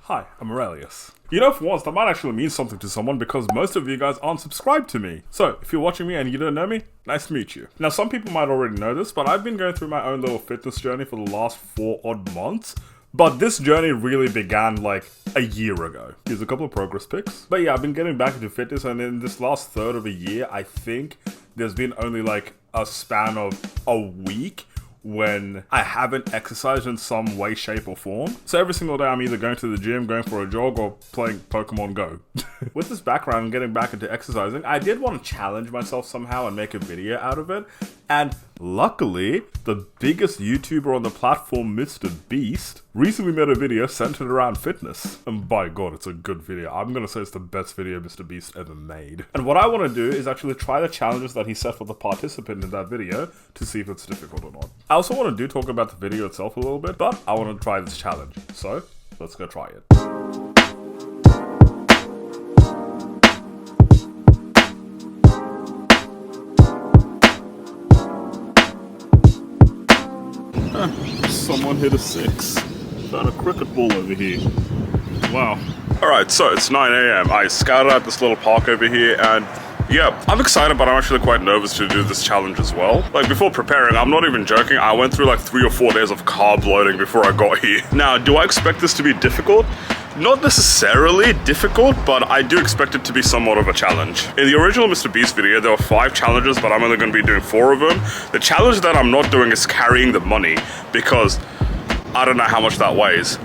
Hi, I'm Aurelius. You know, for once, that might actually mean something to someone because most of you guys aren't subscribed to me. So, if you're watching me and you don't know me, nice to meet you. Now, some people might already know this, but I've been going through my own little fitness journey for the last 4 odd months. But this journey really began like a year ago. Here's a couple of progress pics. But yeah, I've been getting back into fitness, and in this last third of a year, I think there's been only like a span of a week when I haven't exercised in some way, shape, or form. So every single day I'm either going to the gym, going for a jog, or playing Pokemon Go. With this background and getting back into exercising, I did want to challenge myself somehow and make a video out of it. And luckily, the biggest YouTuber on the platform, Mr. Beast, recently made a video centered around fitness. And by God, it's a good video. I'm gonna say it's the best video Mr. Beast ever made. And what I want to do is actually try the challenges that he set for the participant in that video to see if it's difficult or not. I also want to talk about the video itself a little bit, but I want to try this challenge. So, let's go try it. Someone hit a 6. Found a cricket ball over here. Wow. Alright, so it's 9 AM. I scouted out this little park over here, and yeah, I'm excited, but I'm actually quite nervous to do this challenge as well. Like, before preparing, I'm not even joking, I went through like 3 or 4 days of carb loading before I got here. Now, do I expect this to be difficult? Not necessarily difficult, but I do expect it to be somewhat of a challenge. In the original Mr. Beast video, there were 5 challenges, but I'm only going to be doing 4 of them. The challenge that I'm not doing is carrying the money, because I don't know how much that weighs.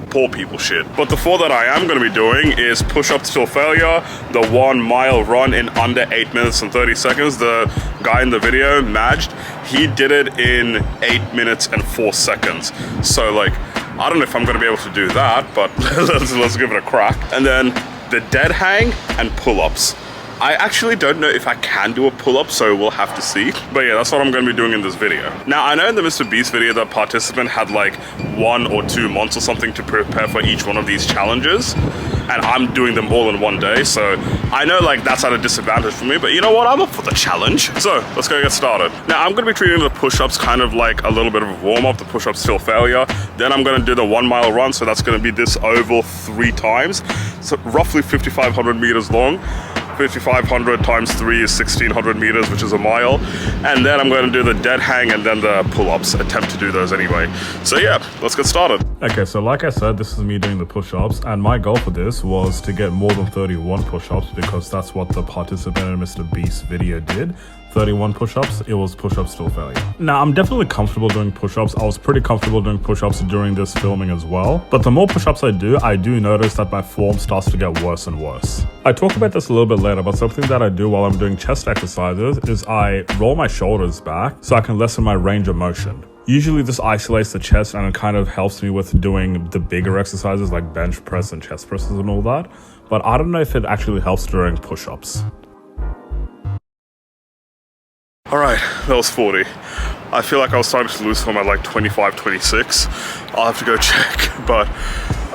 Poor people shit. But the 4 that I am going to be doing is push-ups till failure, the 1 mile run in under 8 minutes and 30 seconds. The guy in the video, Majd, he did it in 8 minutes and 4 seconds. So like, I don't know if I'm going to be able to do that, but let's give it a crack. And then the dead hang and pull-ups. I actually don't know if I can do a pull-up, so we'll have to see. But yeah, that's what I'm going to be doing in this video. Now, I know in the Mr. Beast video, the participant had like 1 or 2 months or something to prepare for each one of these challenges. And I'm doing them all in one day, so I know like that's at a disadvantage for me, but you know what? I'm up for the challenge. So let's go get started. Now, I'm going to be treating the push-ups kind of like a little bit of a warm-up, the push-ups till failure. Then I'm going to do the 1 mile run, so that's going to be this oval 3 times. So roughly 5,500 meters long. 5,500 times 3 is 1,600 meters, which is a mile. And then I'm going to do the dead hang and then the pull-ups, attempt to do those anyway. So yeah, let's get started. Okay, so like I said, this is me doing the push-ups, and my goal for this was to get more than 31 push-ups because that's what the participant in Mr. Beast video did. 31 push-ups, it was push-ups till failure. Now, I'm definitely comfortable doing push-ups. I was pretty comfortable doing push-ups during this filming as well. But the more push-ups I do notice that my form starts to get worse and worse. I talk about this a little bit later, but something that I do while I'm doing chest exercises is I roll my shoulders back so I can lessen my range of motion. Usually this isolates the chest and it kind of helps me with doing the bigger exercises like bench press and chest presses and all that. But I don't know if it actually helps during push-ups. Alright, that was 40. I feel like I was starting to lose form at like 25, 26. I'll have to go check, but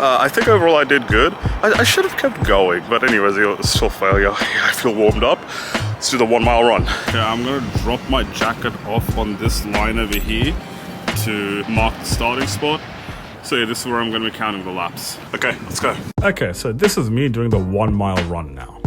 I think overall I did good. I should have kept going, but anyways, it's still failure. I feel warmed up. Let's do the 1 mile run. Yeah, I'm gonna drop my jacket off on this line over here to mark the starting spot. So yeah, this is where I'm gonna be counting the laps. Okay, let's go. Okay, so this is me doing the 1 mile run now.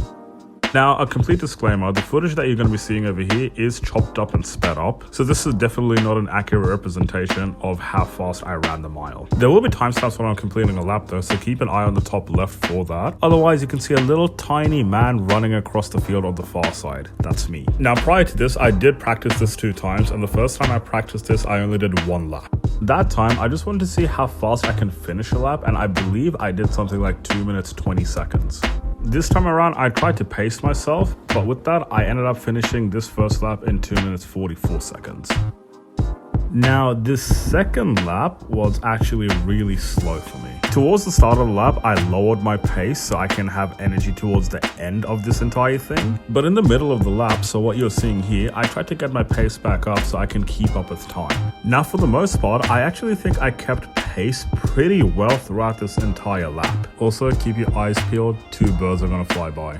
Now, a complete disclaimer, the footage that you're going to be seeing over here is chopped up and sped up, so this is definitely not an accurate representation of how fast I ran the mile. There will be timestamps when I'm completing a lap though, so keep an eye on the top left for that. Otherwise, you can see a little tiny man running across the field on the far side. That's me. Now, prior to this, I did practice this 2 times, and the first time I practiced this, I only did 1 lap. That time, I just wanted to see how fast I can finish a lap, and I believe I did something like 2 minutes 20 seconds. This time around, I tried to pace myself, but with that, I ended up finishing this first lap in 2 minutes 44 seconds. Now, this second lap was actually really slow for me. Towards the start of the lap, I lowered my pace so I can have energy towards the end of this entire thing. But in the middle of the lap, so what you're seeing here, I tried to get my pace back up so I can keep up with time. Now, for the most part, I actually think I kept pace pretty well throughout this entire lap. Also, keep your eyes peeled, 2 birds are gonna fly by.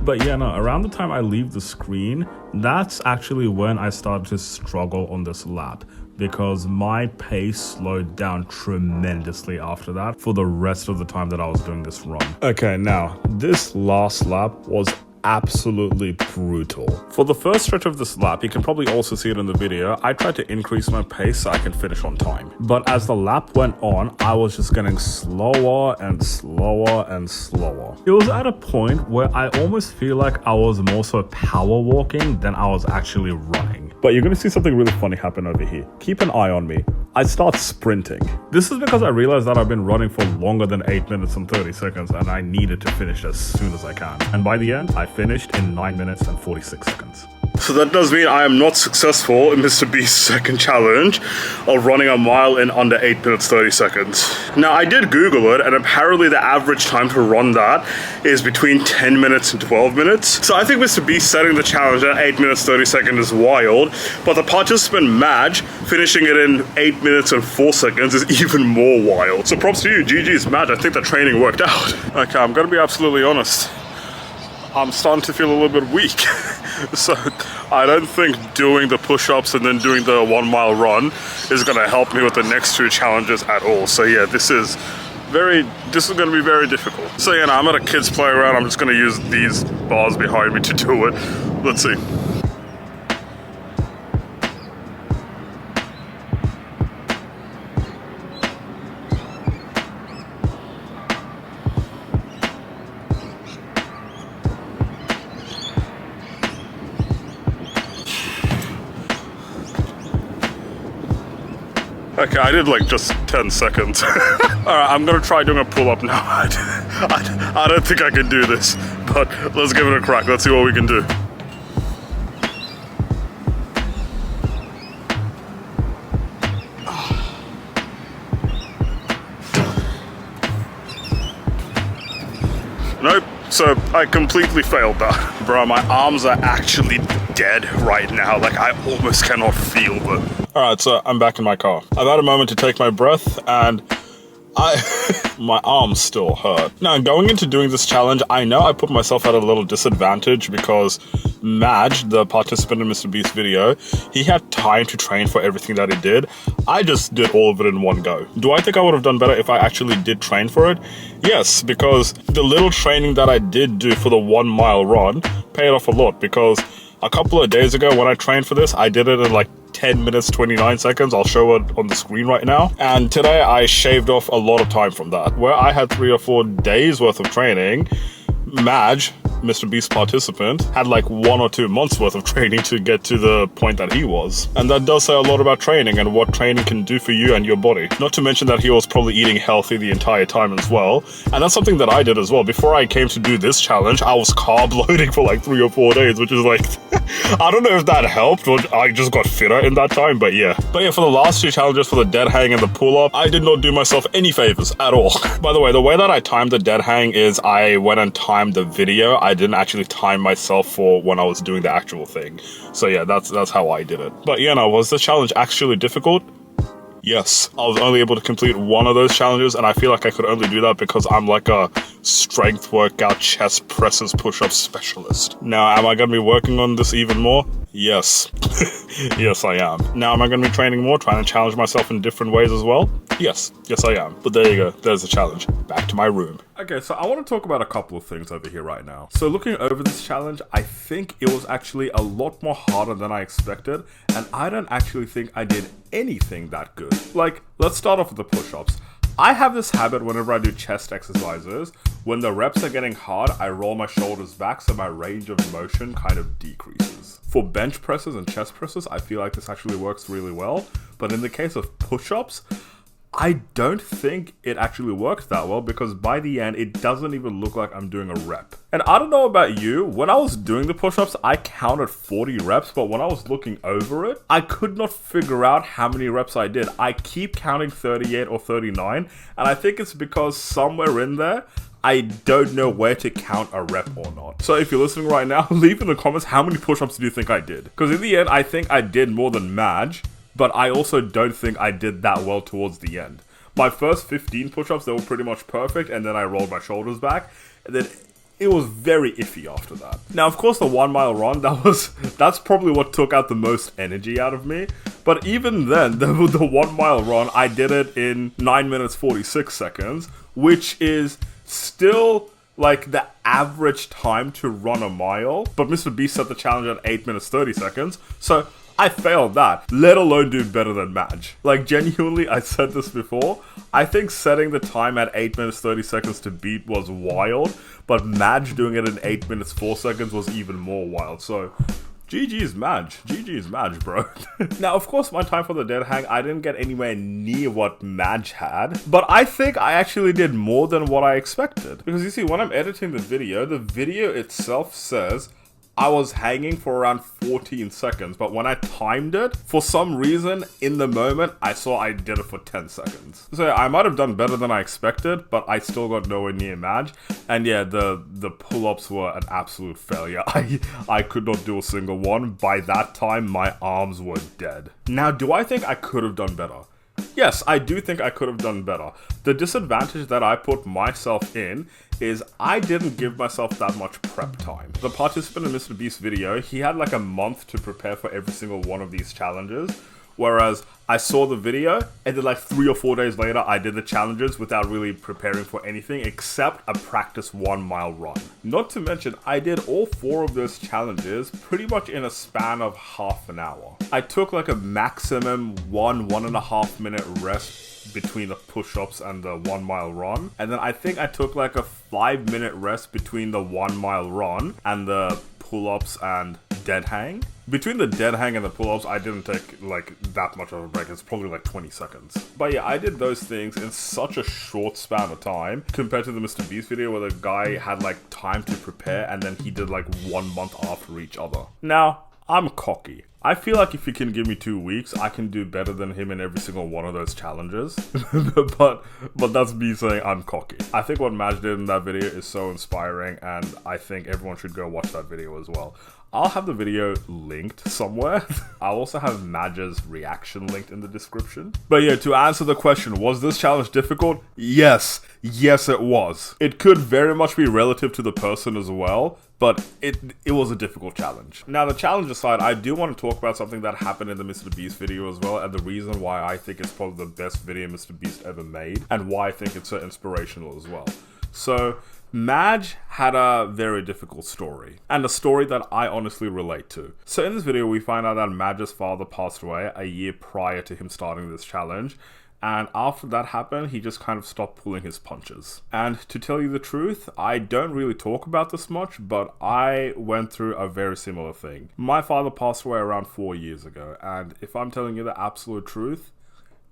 But yeah, no, around the time I leave the screen, that's actually when I started to struggle on this lap, because my pace slowed down tremendously after that for the rest of the time that I was doing this run. Okay, now, this last lap was absolutely brutal. For the first stretch of this lap, you can probably also see it in the video, I tried to increase my pace so I can finish on time. But as the lap went on, I was just getting slower and slower and slower. It was at a point where I almost feel like I was more so power walking than I was actually running. But you're gonna see something really funny happen over here. Keep an eye on me. I start sprinting. This is because I realized that I've been running for longer than 8 minutes and 30 seconds and I needed to finish as soon as I can. And by the end, I finished in 9 minutes and 46 seconds. So that does mean I am not successful in Mr. Beast's second challenge of running a mile in under 8 minutes 30 seconds. Now, I did Google it, and apparently the average time to run that is between 10 minutes and 12 minutes. So I think Mr. Beast setting the challenge at 8 minutes 30 seconds is wild, but the participant Madge finishing it in 8 minutes and 4 seconds is even more wild. So props to you, GG's Madge, I think the training worked out. Okay, I'm gonna be absolutely honest. I'm starting to feel a little bit weak. So I don't think doing the push-ups and then doing the 1 mile run is gonna help me with the next 2 challenges at all. So yeah, this is gonna be very difficult. So yeah, now I'm at a kid's playground. I'm just gonna use these bars behind me to do it. Let's see. Okay, I did like just 10 seconds. Alright, I'm gonna try doing a pull-up now. I don't think I can do this, but let's give it a crack. Let's see what we can do. Nope, so I completely failed that. Bro, my arms are actually dead right now. Like, I almost cannot feel them. Alright, so I'm back in my car. I've had a moment to take my breath, and my arms still hurt. Now, going into doing this challenge, I know I put myself at a little disadvantage because Madge, the participant in Mr. Beast's video, he had time to train for everything that he did. I just did all of it in one go. Do I think I would have done better if I actually did train for it? Yes, because the little training that I did do for the 1 mile run paid off a lot, because a couple of days ago when I trained for this, I did it in like 10 minutes 29 seconds. I'll show it on the screen right now. And today I shaved off a lot of time from that. Where I had 3 or 4 days worth of training, Madge, Mr. Beast participant, had like 1 or 2 months worth of training to get to the point that he was. And that does say a lot about training and what training can do for you and your body. Not to mention that he was probably eating healthy the entire time as well. And that's something that I did as well. Before I came to do this challenge, I was carb loading for like 3 or 4 days, which is like, I don't know if that helped or I just got fitter in that time, but yeah. But yeah, for the last 2 challenges, for the dead hang and the pull-up, I did not do myself any favors at all. By the way that I timed the dead hang is I went and timed the video. I didn't actually time myself for when I was doing the actual thing. So yeah, that's how I did it. But yeah, no, was the challenge actually difficult? Yes, I was only able to complete 1 of those challenges, and I feel like I could only do that because I'm like a strength workout, chest presses, push-up specialist. Now, am I going to be working on this even more? Yes. Yes, I am. Now, am I going to be training more, trying to challenge myself in different ways as well? Yes, I am. But there you go, there's the challenge. Back to my room. Okay, so I want to talk about a couple of things over here right now. So looking over this challenge, I think it was actually a lot more harder than I expected, and I don't actually think I did anything that good. Like, let's start off with the push-ups. I have this habit whenever I do chest exercises, when the reps are getting hard, I roll my shoulders back so my range of motion kind of decreases. For bench presses and chest presses, I feel like this actually works really well, but in the case of push-ups, I don't think it actually works that well, because by the end, it doesn't even look like I'm doing a rep. And I don't know about you, when I was doing the push-ups, I counted 40 reps, but when I was looking over it, I could not figure out how many reps I did. I keep counting 38 or 39, and I think it's because somewhere in there, I don't know where to count a rep or not. So if you're listening right now, leave in the comments how many push-ups do you think I did? Because in the end, I think I did more than Madge, but I also don't think I did that well towards the end. My first 15 push-ups, they were pretty much perfect, and then I rolled my shoulders back, and then it was very iffy after that. Now, of course, the 1 mile run, that's probably what took out the most energy out of me, but even then, the 1 mile run, I did it in 9 minutes 46 seconds, which is still like the average time to run a mile, but Mr. Beast set the challenge at 8 minutes 30 seconds, so I failed that, let alone do better than Madge. Like, genuinely, I said this before, I think setting the time at 8 minutes 30 seconds to beat was wild, but Madge doing it in 8 minutes 4 seconds was even more wild, so GG's Madge, bro. Now, of course, my time for the dead hang, I didn't get anywhere near what Madge had, but I think I actually did more than what I expected. Because you see, when I'm editing the video itself says I was hanging for around 14 seconds, but when I timed it, for some reason, in the moment, I saw I did it for 10 seconds. So yeah, I might have done better than I expected, but I still got nowhere near Madge. And yeah, the pull-ups were an absolute failure. I could not do a single one. By that time, my arms were dead. Now, do I think I could have done better? Yes, I do think I could have done better. The disadvantage that I put myself in is I didn't give myself that much prep time. The participant in Mr. Beast's video, he had like a month to prepare for every single one of these challenges, whereas I saw the video, and then like 3 or 4 days later, I did the challenges without really preparing for anything except a practice 1 mile run. Not to mention, I did all 4 of those challenges pretty much in a span of half an hour. I took like a maximum 1.5 minute rest between the push-ups and the 1 mile run, and then I think I took like a 5-minute rest between the 1 mile run and the pull-ups and dead hang. Between the dead hang and the pull-ups, I didn't take like that much of a break. It's probably like 20 seconds. But yeah, I did those things in such a short span of time compared to the Mr. Beast video where the guy had like time to prepare and then he did like 1 month after each other. Now, I'm cocky. I feel like if he can give me 2 weeks, I can do better than him in every single one of those challenges. but that's me saying I'm cocky. I think what Madge did in that video is so inspiring, and I think everyone should go watch that video as well. I'll have the video linked somewhere. I'll also have Madge's reaction linked in the description. But yeah, to answer the question, was this challenge difficult? Yes. Yes, it was. It could very much be relative to the person as well, but it was a difficult challenge. Now, the challenge aside, I do want to talk about something that happened in the Mr. Beast video as well, and the reason why I think it's probably the best video Mr. Beast ever made, and why I think it's so inspirational as well. So, Madge had a very difficult story, and a story that I honestly relate to. So in this video, we find out that Madge's father passed away a year prior to him starting this challenge, and after that happened, he just kind of stopped pulling his punches. And to tell you the truth, I don't really talk about this much, but I went through a very similar thing. My father passed away around 4 years ago, and if I'm telling you the absolute truth,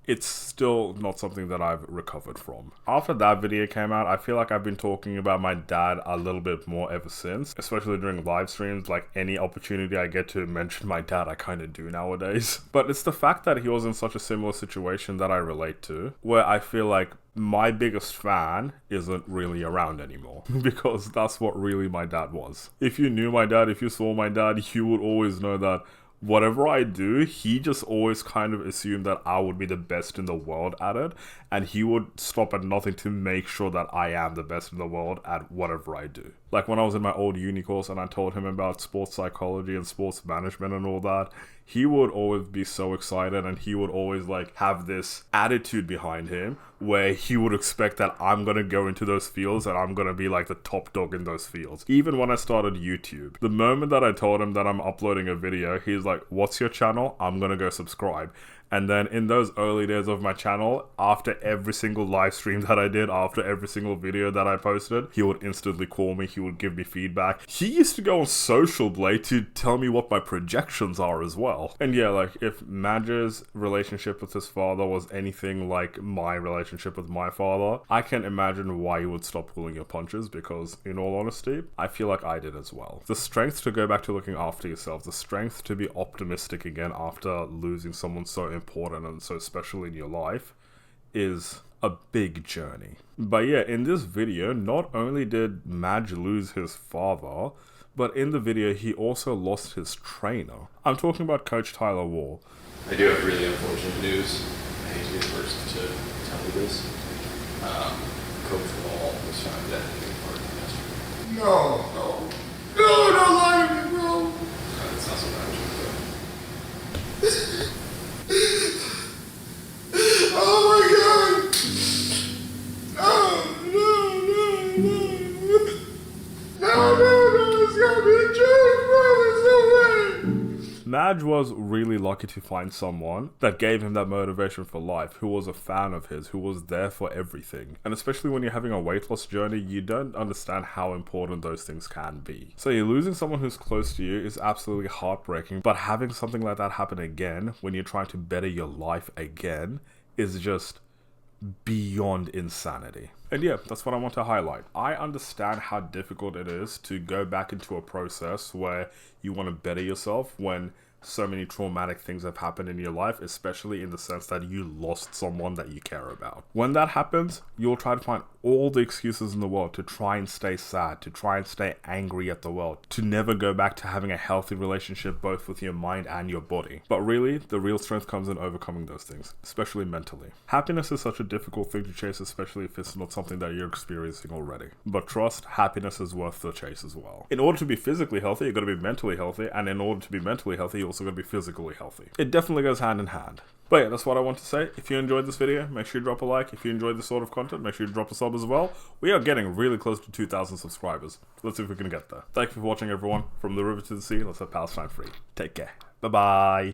it's still not something that I've recovered from. After that video came out, I feel like I've been talking about my dad a little bit more ever since, especially during live streams. Like, any opportunity I get to mention my dad, I kind of do nowadays. But it's the fact that he was in such a similar situation that I relate to, where I feel like my biggest fan isn't really around anymore, because that's what really my dad was. If you knew my dad, if you saw my dad, you would always know that whatever I do, he just always kind of assumed that I would be the best in the world at it, and he would stop at nothing to make sure that I am the best in the world at whatever I do. Like when I was in my old uni course and I told him about sports psychology and sports management and all that, he would always be so excited, and he would always like have this attitude behind him where he would expect that I'm gonna go into those fields and I'm gonna be like the top dog in those fields. Even when I started YouTube, the moment that I told him that I'm uploading a video, he's like, "What's your channel? I'm gonna go subscribe." And then in those early days of my channel, after every single live stream that I did, after every single video that I posted, he would instantly call me, he would give me feedback. He used to go on Social Blade to tell me what my projections are as well. And yeah, like if Madge's relationship with his father was anything like my relationship with my father, I can't imagine why you would stop pulling your punches, because in all honesty, I feel like I did as well. The strength to go back to looking after yourself, the strength to be optimistic again after losing someone so important and so special in your life is a big journey. But yeah, in this video, not only did Madge lose his father, but in the video he also lost his trainer. I'm talking about Coach Tyler Wall. I do have really unfortunate news. I hate to be the first to tell you this. Coach Wall was found dead in the park yesterday. No, don't lie to me, bro. It's not so bad. Oh my god! No, it's gotta be a joke, bro, there's no way! Madge was really lucky to find someone that gave him that motivation for life, who was a fan of his, who was there for everything. And especially when you're having a weight loss journey, you don't understand how important those things can be. So you're losing someone who's close to you is absolutely heartbreaking, but having something like that happen again, when you're trying to better your life again, is just beyond insanity. And yeah, that's what I want to highlight. I understand how difficult it is to go back into a process where you want to better yourself when so many traumatic things have happened in your life, especially in the sense that you lost someone that you care about. When that happens, you'll try to find all the excuses in the world to try and stay sad, to try and stay angry at the world, to never go back to having a healthy relationship both with your mind and your body. But really, the real strength comes in overcoming those things, especially mentally. Happiness is such a difficult thing to chase, especially if it's not something that you're experiencing already. But trust, happiness is worth the chase as well. In order to be physically healthy, you've got to be mentally healthy, and in order to be mentally healthy, you also got to be physically healthy. It definitely goes hand in hand. But yeah, that's what I want to say. If you enjoyed this video, make sure you drop a like. If you enjoyed this sort of content, make sure you drop a sub as well. We are getting really close to 2,000 subscribers. Let's see if we can get there. Thank you for watching, everyone. From the river to the sea, let's have Palestine free. Take care. Bye-bye.